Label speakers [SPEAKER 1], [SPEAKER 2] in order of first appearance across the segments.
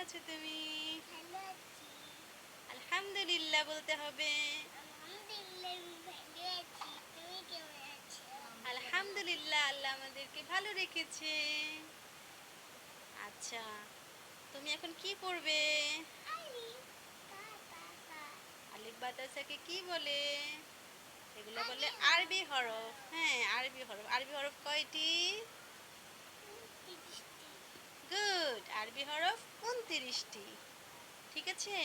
[SPEAKER 1] আছো তুমি?
[SPEAKER 2] ভালো আছি।
[SPEAKER 1] আলহামদুলিল্লাহ বলতে হবে।
[SPEAKER 2] আলহামদুলিল্লাহ আমি ভালো আছি। তুমি কেমন আছো?
[SPEAKER 1] আলহামদুলিল্লাহ আল্লাহ আমাদেরকে ভালো রেখেছে। আচ্ছা, তুমি এখন কি পড়বে?
[SPEAKER 2] আলিফ তা তা তা।
[SPEAKER 1] আলিফ বাতাসাকে কি বলে? এগুলো বলে
[SPEAKER 2] আরবি
[SPEAKER 1] আরবি
[SPEAKER 2] হরফ।
[SPEAKER 1] হরফ। হ্যাঁ, আরবি হরফ। আরবি হরফ কয়টি?
[SPEAKER 2] ৩০টি।
[SPEAKER 1] গুড। আরবি হরফ ২৯টি। ঠিক আছে।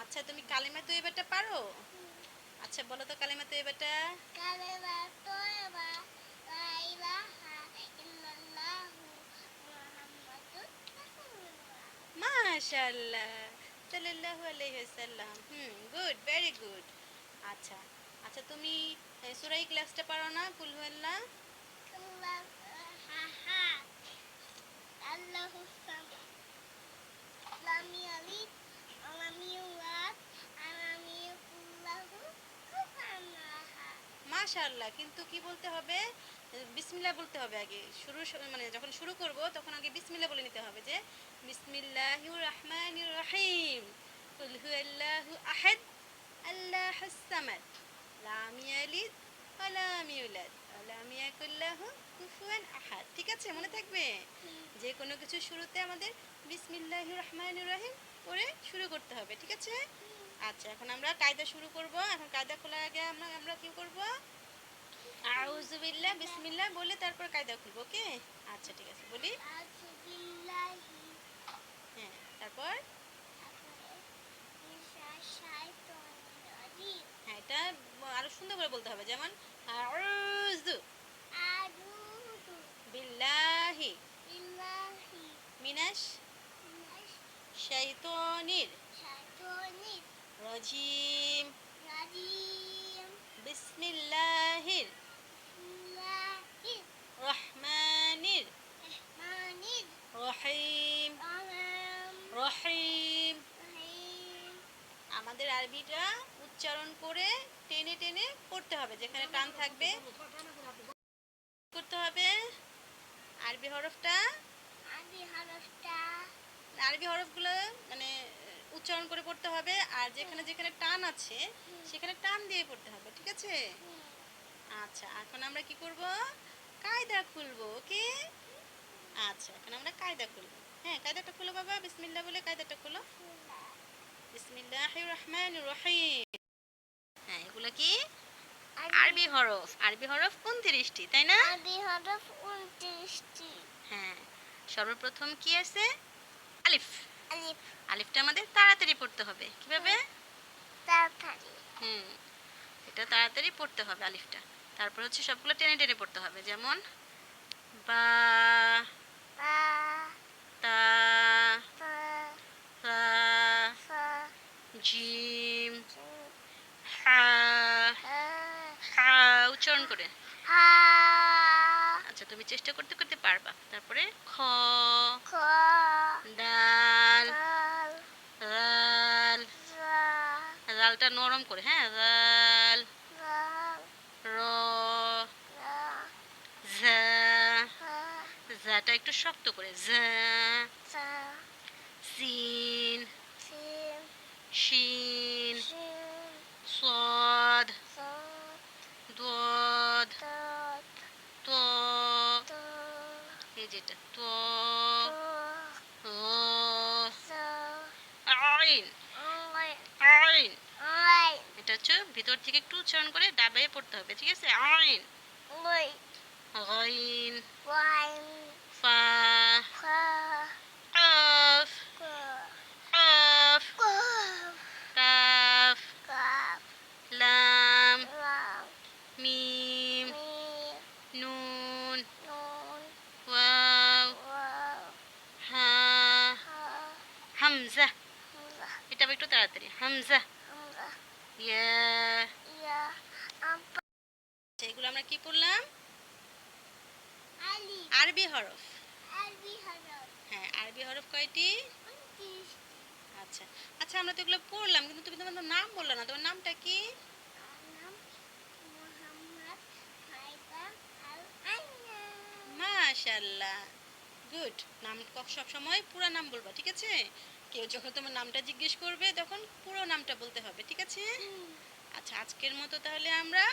[SPEAKER 1] আচ্ছা, তুমি কালিমা তৈয়বাটা পারো? আচ্ছা, বলো তো কালিমা তৈয়বাটা।
[SPEAKER 2] কালেমা তয়্যিবা লা ইলাহা ইল্লাল্লাহু মুহাম্মাদুর রাসূলুল্লাহ।
[SPEAKER 1] মাশাআল্লাহ, সাল্লাল্লাহু আলাইহি ওয়াসাল্লাম। Good, very good. আচ্ছা, আচ্ছা, তুমি সূরা ইখলাসটা পারো না? কুল হুয়াল্লাহ।
[SPEAKER 2] আল্লাহ আহাদ আল্লাহুস সামাদ লাম ইয়ালিদ ওয়া লাম ইউলাদ ওয়া লাম ইয়াকুল লাহু কুফুয়ান আহাদ।
[SPEAKER 1] মাশাআল্লাহ, কিন্তু কি বলতে হবে? বিসমিল্লাহ বলতে হবে আগে। মানে যখন শুরু করব তখন আগে বিসমিল্লাহ বলে নিতে হবে যে বিসমিল্লাহির রহমানির রহিম। কুল হুয়াল্লাহু আহাদ আল্লাহুস সামাদ লাম ইয়ালিদ ওয়া লাম ইউলাদ ওয়া লাম ইয়াকুল লাহু কুফুয়ান আহাদ। ঠিক আছে, মনে থাকবে? যে কোনো কিছু শুরুতে আমাদের বিসমিল্লাহির রহমানির রহিম পড়ে শুরু করতে হবে। ঠিক আছে? আচ্ছা, এখন আমরা কায়দা শুরু করব। এখন কায়দা খোলার আগে আমরা কি করব? আউযু বিল্লাহ বিসমিল্লাহ বলে তারপর কায়দা খুলব। ওকে? আচ্ছা, ঠিক আছে, বলি।
[SPEAKER 2] আউযু বিল্লাহি
[SPEAKER 1] হ্যাঁ, তারপর
[SPEAKER 2] তারপরে মিনাশ শাইতানির রাজিম।
[SPEAKER 1] হ্যাঁ, এটা আরো সুন্দর করে বলতে হবে, যেমন আউযু
[SPEAKER 2] আউযু
[SPEAKER 1] বিল্লাহি
[SPEAKER 2] বিল্লাহি
[SPEAKER 1] মিনাশ
[SPEAKER 2] মিনাশ
[SPEAKER 1] শাইতানির
[SPEAKER 2] শাইতানির
[SPEAKER 1] রাজিম।
[SPEAKER 2] রাজিম।
[SPEAKER 1] বিসমিল্লাহির
[SPEAKER 2] বিসমিল্লাহির
[SPEAKER 1] রহমানির
[SPEAKER 2] রহমানির
[SPEAKER 1] রহিম। রহিম।
[SPEAKER 2] রহিম।
[SPEAKER 1] আমাদের আরবিটা উচ্চারণ করে টেনে টেনে পড়তে হবে, যেখানে টান থাকবে করতে হবে আরবি হরফটা।
[SPEAKER 2] আরবি হরফটা
[SPEAKER 1] আরবি হরফগুলো মানে উচ্চারণ করে পড়তে হবে, আর যেখানে যেখানে টান আছে সেখানে টান দিয়ে পড়তে হবে। ঠিক আছে? আচ্ছা, এখন আমরা কি করব? কায়দা খুলবো। ওকে? আচ্ছা, এখন আমরা কায়দা খুলবো। হ্যাঁ, কায়দাটা খুলো বাবা, বিসমিল্লাহ বলে কায়দাটা খুলো। বিসমিল্লাহির রহমানির রহিম। হ্যাঁ, এগুলো কি আরবি হরফ। আরবি হরফ ২৯টি, তাই না?
[SPEAKER 2] আরবি হরফ ২৯টি।
[SPEAKER 1] হ্যাঁ, সর্বপ্রথম কি আছে? আলিফ।
[SPEAKER 2] আলিফ
[SPEAKER 1] আলিফটা আমাদের তাড়াতাড়ি পড়তে হবে। কিভাবে?
[SPEAKER 2] তাড়াতাড়ি।
[SPEAKER 1] হুম, এটা তাড়াতাড়ি পড়তে হবে আলিফটা। তারপর হচ্ছে সবগুলো টেনে টেনে পড়তে হবে, যেমন বা,
[SPEAKER 2] বা
[SPEAKER 1] তা,
[SPEAKER 2] তা
[SPEAKER 1] সা,
[SPEAKER 2] সা
[SPEAKER 1] জিম,
[SPEAKER 2] জিম
[SPEAKER 1] হা।
[SPEAKER 2] হা
[SPEAKER 1] হা উচ্চারণ করে।
[SPEAKER 2] হা
[SPEAKER 1] আচ্ছা, তুমি চেষ্টা করতে করতে পারবা। তারপরে খ,
[SPEAKER 2] খ
[SPEAKER 1] ডাল,
[SPEAKER 2] দাল
[SPEAKER 1] রাল।
[SPEAKER 2] জা
[SPEAKER 1] রালটা নরম করে। হ্যাঁ, রাল।
[SPEAKER 2] দাল
[SPEAKER 1] র,
[SPEAKER 2] রা
[SPEAKER 1] ঝা।
[SPEAKER 2] হা
[SPEAKER 1] ঝাটা একটু শক্ত করে। ঝা।
[SPEAKER 2] জা
[SPEAKER 1] সিন,
[SPEAKER 2] সিন
[SPEAKER 1] শিন,
[SPEAKER 2] শিন
[SPEAKER 1] صاد,
[SPEAKER 2] صاد
[SPEAKER 1] ضاد,
[SPEAKER 2] ضاد
[SPEAKER 1] ط,
[SPEAKER 2] ط
[SPEAKER 1] এই যেটা ত,
[SPEAKER 2] ط
[SPEAKER 1] র,
[SPEAKER 2] ظ
[SPEAKER 1] আইন।
[SPEAKER 2] عين
[SPEAKER 1] আইন,
[SPEAKER 2] عين
[SPEAKER 1] এটা হচ্ছে ভিতর থেকে একটু উচ্চারণ করে দাবিয়ে পড়তে হবে। ঠিক আছে? আইন।
[SPEAKER 2] غين
[SPEAKER 1] গাইন,
[SPEAKER 2] وعين
[SPEAKER 1] ফা,
[SPEAKER 2] فا
[SPEAKER 1] কাফ, কাফ,
[SPEAKER 2] قاف
[SPEAKER 1] কাফ,
[SPEAKER 2] قاف
[SPEAKER 1] লাম,
[SPEAKER 2] لام
[SPEAKER 1] মিম,
[SPEAKER 2] ميم
[SPEAKER 1] নুন,
[SPEAKER 2] نون
[SPEAKER 1] ওয়াও,
[SPEAKER 2] واو
[SPEAKER 1] হা,
[SPEAKER 2] ها
[SPEAKER 1] হামজা।
[SPEAKER 2] همزة
[SPEAKER 1] এটা একটু তাড়াতাড়ি। হামজা,
[SPEAKER 2] همزة
[SPEAKER 1] ইয়া।
[SPEAKER 2] يا أم
[SPEAKER 1] এগুলো আমরা কি পড়লাম?
[SPEAKER 2] ألف
[SPEAKER 1] আরবি হরফ।
[SPEAKER 2] ألف حرف
[SPEAKER 1] হ্যাঁ, আরবি হরফ কয়টি?
[SPEAKER 2] 29
[SPEAKER 1] আচ্ছা, আচ্ছা, আমরা তো এগুলো পড়লাম, কিন্তু তুমি তোমার নাম বললা না। তোমার নামটা কি?
[SPEAKER 2] নাম মোহাম্মদ হায়দার আল আইনা।
[SPEAKER 1] মাশাআল্লাহ, গুড। নাম সব সময় পুরো নাম বলবা, ঠিক আছে? কেউ যখন তোমার নামটা জিজ্ঞেস করবে তখন পুরো নামটা বলতে হবে, ঠিক আছে? আচ্ছা, আজকের মতো তাহলে আমরা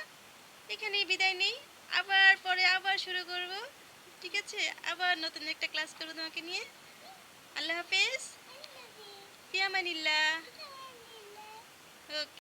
[SPEAKER 1] এখানেই বিদায় নেই। আবার পরে আবার শুরু করব, ঠিক আছে? আবার নতুন একটা ক্লাস করবো তোমাকে নিয়ে। আল্লাহ হাফেজ। ফিয়ামানিল্লাহ। ওকে।